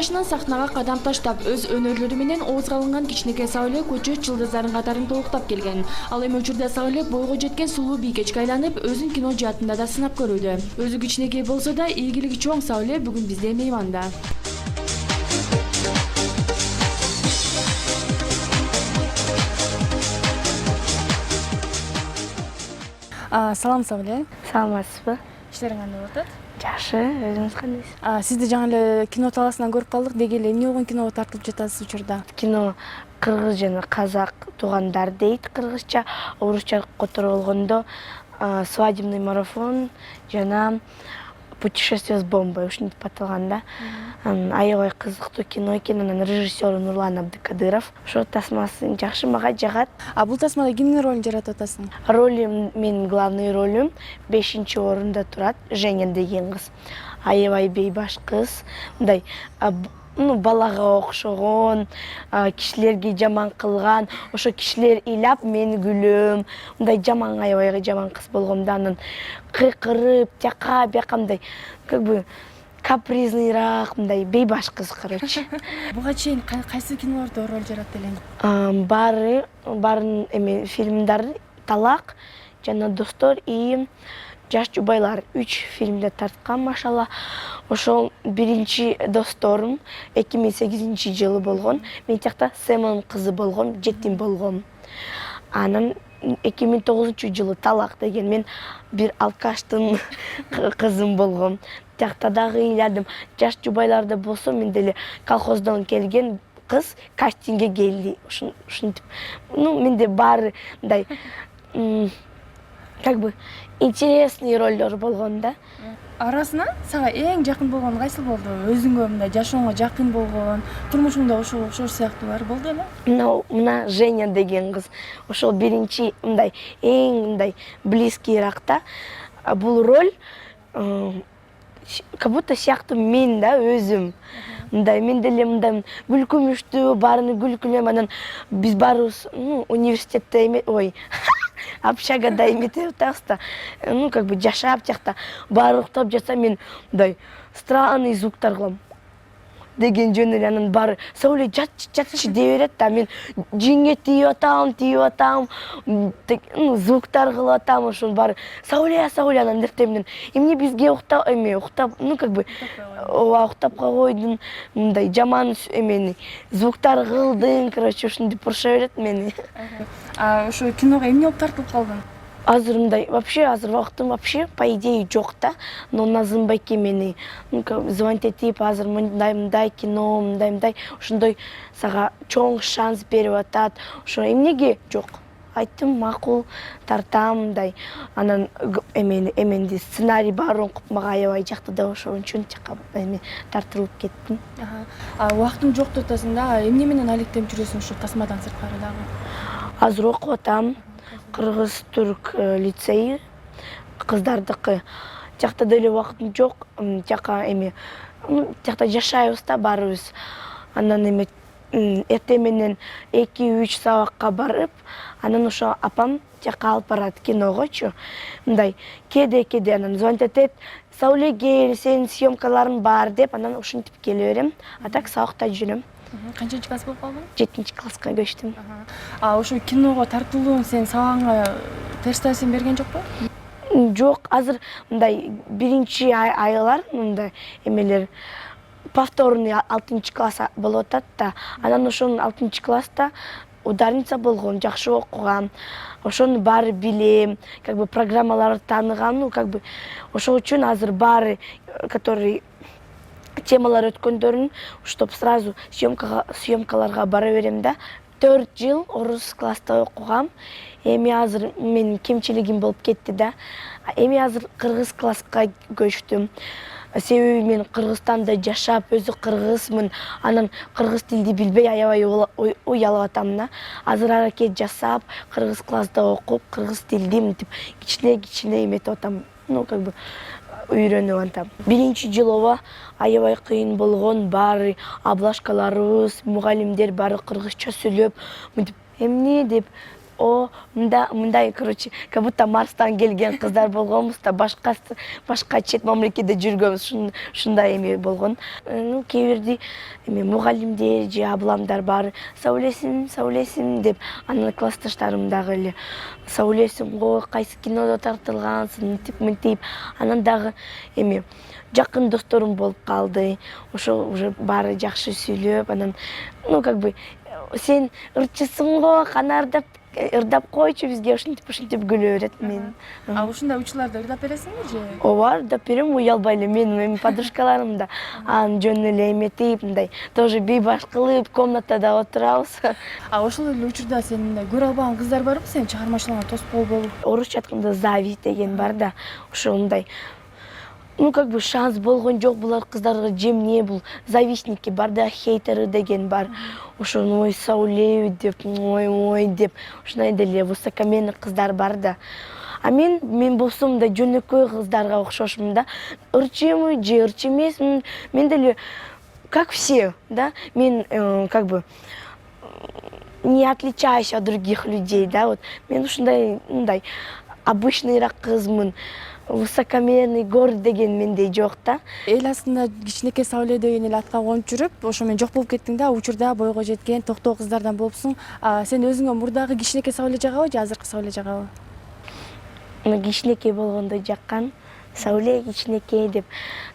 жашынан сахнага кадам таштап, өз өнөрлөрү менен оозга алынган кичинекей Сауле көчө жылдыздарын катарын толуктап келген. Ал эми учурда Сауле бойго жеткен сулуу бийкечке айланып, өзүн кино жаатында да сынап көрүүдө. Өзү кичинекей болсо да, ийгилиги чоң Сауле бүгүн бизде мейманда. Салам Сауле. Саламатсызбы? Иштериң кандай болуп атат? Жакшы, өзүңүз кандайсыз? Сизди жаңы эле кино талаасынан көрүп калдык. Деги эле эмне болгон киного тартылып жатасыз учурда? Кино кыргыз жана казак туугандар дейт кыргызча, орусча которулгондо свадебный марафон жана путешествие с бомбой ушинтип аталган да. Аябай кызыктуу кино экен, анан режиссеру Нурлан Абдыкадыров. Ошо тасмасы жакшы, мага жагат. Бул тасмада кимдин ролун жаратып атасың? Ролим, менин главный ролим 5-орунда турат, Женя деген кыз. Аябай бейбаш кыз, мындай балага окшогон, кишилерге жаман кылган, ошо кишилер ыйлап мен күлөм. Мындай жаман, аябай жаман кыз болгом да, анан кыйкырып, тияка бияка мындай как бы капризнийраак, мындай бейбаш кыз, короче. Буга чейин кайсы кинолордо роль жаратты элең? Барын эми фильмдер Талак жана Достор и Жаш жубайлар 3 фильмде тарткан, машалла. Ошол биринчи Досторум 2008-жылы болгон. Мен тиякта Сэмонун кызы болгом, жетим болгом. Анан 2009-жылы Талак деген мен бир алкаштын кызым болгом. Тиякта дагы ыйладым. Жаш жубайларда болсо мен деле колхоздон келген кыз кастингге келди. Ушинтип. Менде баары мындай как бы интересный ролдор болгон да. Арасынан сага эң жакын болгон кайсы болду? Өзүңө мындай жашооңо жакын болгон, турмушуңда ошого окшош сыяктуулар болду эле? Мына Женя деген кыз. Ошол биринчи мындай эң мындай близкийраак да. Бул роль как будто сыяктуу мен да өзүм. Мындай мен деле мындай күлкүмүштүү, баарыны күлкүлөм, анан биз баарыбыз университетте общагада эметип атабыз да. Как бы жашап тиякта баары уктап жатса мен мындай странный звуктар кылам деген жөн эле, анан баары Сауле жатчы дей берет да, мен жиңге тийип атам, звуктар кылып атам, ошонун баары Сауле, анан эртең эмне бизге уктап, как бы уктап койдуң, мындай жаман звуктар кылдың, короче, ушинтип уруша берет мени. Ошо киного эмне болуп тартылып калдың? Азыр мындай, азыр убактым вообще по идее жок да, но Назым байке мени звонить этип, азыр мындай кино, мындай, ошондой сага чоң шанс берип атат. Ошо эмнеге жок? Айттым, макул, тартам, мындай. Анан эменди сценарий баарын окуп мага аябай жакты да, ошон үчүн тартылып кеттим. Убактың жок деп атасың да, эмне менен алектенип жүрөсүң ошо тасмадан сырткары дагы? Азыр окуп атам. Кыргыз-түрк лицейи, кыздардыкы. Тиякта деле убактым жок, тиякта жашайбыз да баарыбыз. Анан эртең менен 2-3 сабакка барып, анан ошо апам тияка алып барат киногочу. Мындай кеде анан звонить этет, Сауле кел, сенин съемкаларың бар деп, анан ушинтип келе берем. А так сабакта жүрөм. Канчынчы класс болуп калдың? 7-класска көчтүм. Ошо киного тартылууң сен сабагыңа терс таасир берген жокпу? Жок, азыр мындай биринчи айлар мындай эмелер повторный 6-класс болуп атат да. Анан ошонун 6-класста ударница болгон, жакшы окугам. Ошону баары билем, как бы программаларды тааныгам, как бы ошол үчүн азыр баары, который темалар өткөндөрүн уштап сразу съемкаларга бара берем да. 4 жыл орус класста окугам. Эми азыр менин кемчилигим болуп кетти да. Эми азыр кыргыз класска көчтүм. Себеби мен Кыргызстанда жашап, өзү кыргызмын, анан кыргыз тилди билбей аябай уялып атам да. Азыр аракет жасап, кыргыз класста окуп, кыргыз тилди мынтип кичине эметип атам. Как бы үйрөнүп атам. Биринчи жылова аябай кыйын болгон, баары аблашкаларыбыз, мугалимдер баары кыргызча сүйлөп, мынтип эмне деп мындай, короче, как будто Марстан келген кыздар болгонбуз да, башка чет мамлекетте жүргөнбүз, ушундай эме болгон. Кээ бирди мугалимдер же абламдар баары Саулесиң деп, анан классташтарым дагы эле Саулесиң го, кайсы кинодо тартылгансың, мынтип, анан дагы эме жакын досторум болуп калды. Ошо уже баары жакшы сүйлөп, анан как бы сен ырчысың го, кана ырдап койчу бизге, ушинтип күлө берет мен. Ушундай учурларда ырдап бересиңби же? Ооба, ырдап берем, уялбай эле. Менин подружкаларым да анын жөнүнө эле эметип, мындай тоже бейбаш кылып комнатада отурабыз. Ошол эле учурда сен мындай көрө албаган кыздар барбы сенин чыгармачылыгыңа тоскоол болуп? Орусча айтканда зависть деген бар да, ошондой. Как бы шанс болгон жок булар кыздарга, же эмне бул завистники бар да, хейтери деген бар. Ошону ой Сауле деп, ой деп, ушундай деле высокомерный кыздар бар да. А мен болсом да жөнөкөй кыздарга окшошмун да. Ырчымы же ырчы эмесмин, мен деле как все, да. Мен как бы не отличаюсь от других людей, да, вот. Мен ушундай, обычныйраак кызмын. Высокомерный, горд деген менде жок да. Эл астында кичинекей Сауле деген эле атка конуп жүрүп, ошо менен жок болуп кеттиң да, учурда бойго жеткен токтоо кыздардан болупсуң. Сен өзүңө мурдагы кичинекей Сауле жагабы же азыркы Сауле жагабы? Кичинекей болгондо жаккан. Сауле кичинекей деп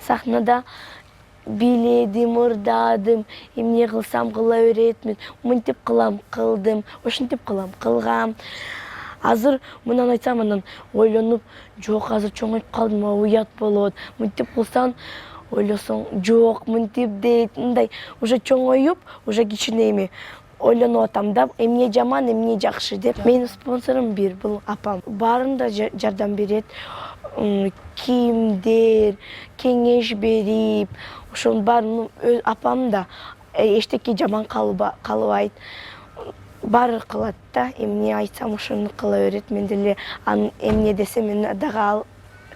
сахнада бийледим, ырдадым, эмне кылсам кыла беретмин, мынтип кылам кылдым, ошентип кылам кылгам. Азыр мындан айтсам, анан ойлонуп, жок, азыр чоңоюп калдым, уят болот. Мынтип кылсаң, ойлосоң, жок, мынтип дейт, мындай уже чоңоюп, уже кичине эме ойлонуп атам да, эмне жаман, эмне жакшы деп. Менин спонсорум бир, бул апам. Баарын да жардам берет. Кийимдер, кеңеш берип, ошонун баарын апам да эчтеке жаман калыбайт. Баары кылат да, эмне айтсам ошону кыла берет. Мен деле эмне десем мен дагы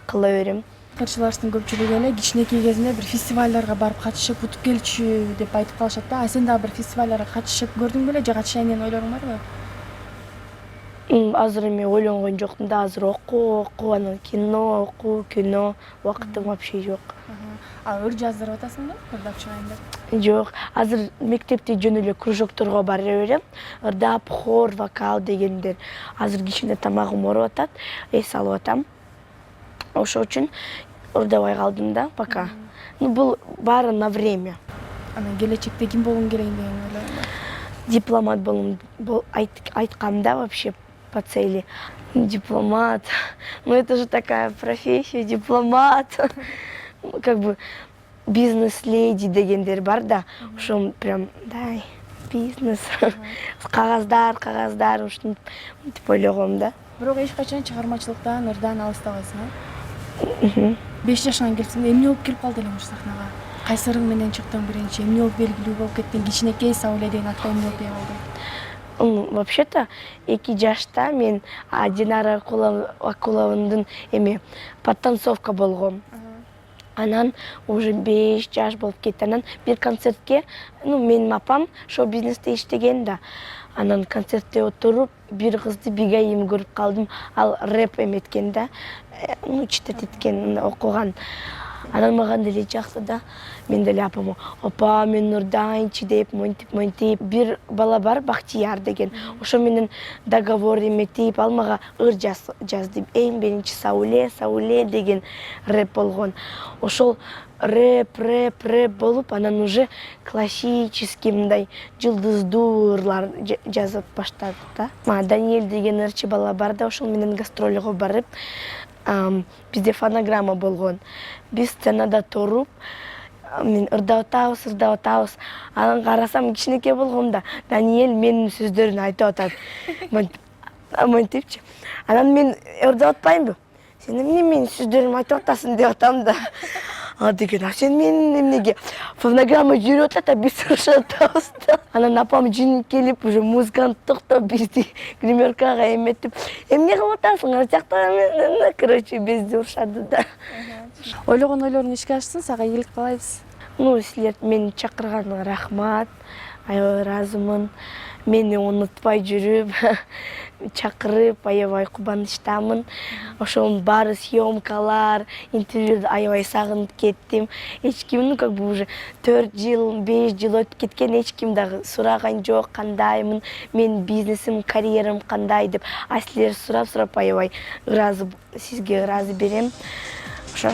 кыла берем. Кырчылардын көпчүлүгү эле кичинекей кезинде бир фестивалдарга барып катышып, утуп келчү деп айтып калышат да. Сен дагы бир фестивалдарга катышып көрдүң беле же катышайын деген ойлоруң барбы? Азыр эми ойлонгон жокмун да, азыр окуу, анан кино, убактым вообще жок. Ыр жаздырып атасың да, ырдап чыгайын деп? Жок, азыр мектепте жөн эле кружокторго бара берем. Ырдап, хор, вокал дегендер. Азыр кичине тамагым ооруп атат, эс алып атам. Ошол үчүн ырдабай калдым да пока. Бул баары на время. Анан келечекте ким болгуң келейин деген ойлоруң? Дипломат болом айткам да вообще по цели. Дипломат. Это же такая профессия, дипломат. Как бы бизнес-леди дегендер бар да, ошо прям, дай, бизнес, кагаздар, ушинтип ойлогом да. Бирок эч качан чыгармачылыктан, ырдан алыстабайсың, а? 5 жашыңа келсең, эмне болуп келип калды элең ушу сахнага? Кайсы ырың менен чыктың биринчи? Эмне болуп белгилүү болуп кеттиң? Кичинекей Сауле деген атка эмне болуп калды? Вообще-то 2 жашта мен Динара Акуловдун эме подтанцовка болгом. Анан уже 5 жаш болуп кетти. Анан бир концертке, менин апам шоу-бизнесте иштеген да. Анан концертте отуруп, бир кызды бигайым көрүп калдым. Ал рэп эметкен да. Читет эткен, окуган. Анан мага деле жакты да. Мен деле апама, апа, мен ырдайынчы деп, монтип. Бир бала бар, Бактияр деген. Ошо менен договор эметип, ал мага ыр жазды. Эң биринчи Сауле деген рэп болгон. Ошол рэп болуп, анан уже классический мындай жылдыздуу ырлар жазып баштадык да. Даниэль деген ырчы бала бар да, ошол менен гастролго барып, бизде фонограмма болгон. Биз сценада туруп, мен ырдап атабыз. Анан карасам кичинекей болгом да, Даниэль менин сөздөрүн айтып атат. Монтипчи. Анан мен ырдап атпаймынбы? Сен эмне менин сөздөрүмдү айтып атасың деп атам да. Деген, сен менин эмнеге фонограмма жүрүп атат, биз сурашып атабыз да. Анан апам жин келип, уже музыканы токтоп, бизди гримеркага эметип, эмне кылып атасың, ар жакта, короче, бизди урушады да. Ойлогон ойлоруң ишке ашсын, сага ийгилик каалайбыз. Силер мени чакырганыңа рахмат. Аябай ыраазымын. мени унутпай жүрүп чакырып аябай кубанычтамын. Ошонун баары съемкалар, интервьюду аябай сагынып кеттим. Эч кимдин как бы уже 4 жыл, 5 жыл өтүп кеткен, эч ким дагы сураган жок, кандаймын, менин бизнесим, карьерам кандай деп. А силер сурап аябай ыраазы, сизге ыраазы берем. Ошо.